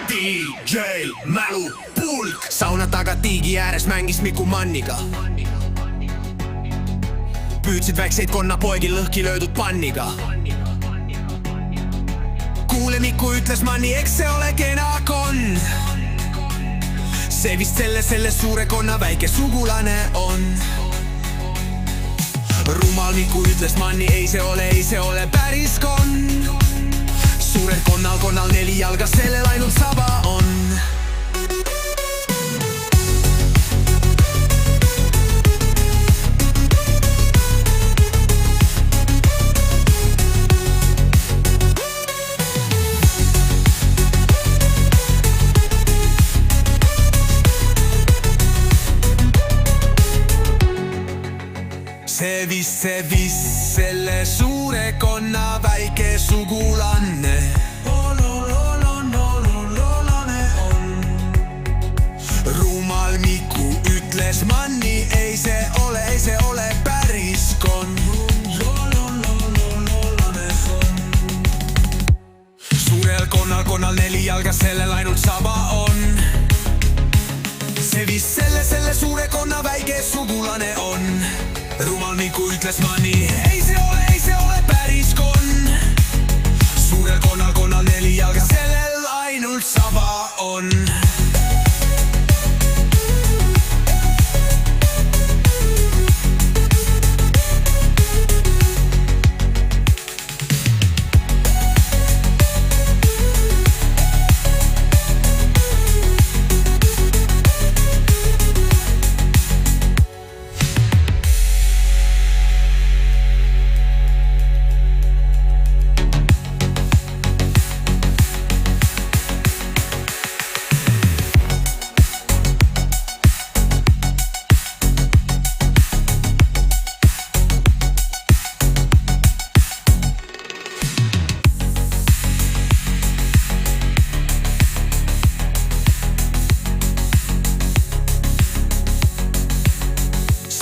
DJ Mälu Pulk. Sauna taga tiigi ääres mängis Miku Manniga. Püüdsid väikseid konnapoegi lõhki löödud panniga. Kuule, Miku ütles Manni, eks see ole kena konn. See vist selle suure konna väike sugulane on. Rumal Miku ütles Manni, ei see ole päris konn. Suurel konnal 4 jalga, sellel ainult saba on. See vist selle suure konna väike sugulane Rumal Miku ütles Manni, ei see ole päris konn. Suurel konnal 4 jalga, sellel ainult saba on. See vist selle suure konna väike sugulane on. Rumal Miku ütles Manni, ei see ole päris konn. Suurel konnal 4 jalga, sellel ainult saba on.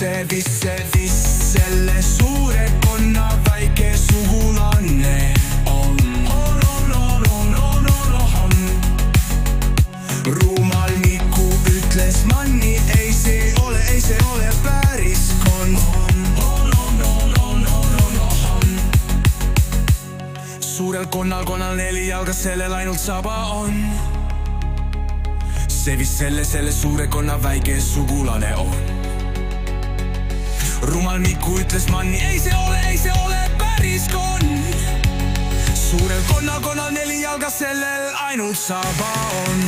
See vist selle suure konna väike sugulane on. Rumal Miku ütles Manni, ei see ole päris konn. Suurel konnal 4 jalga, sellel ainult saba on. See vist selle suure konna väike sugulane on. Rumal Miku ütles Manni, ei see ole päris konn. Suurel konnal 4 jalga, sellel ainult saba on.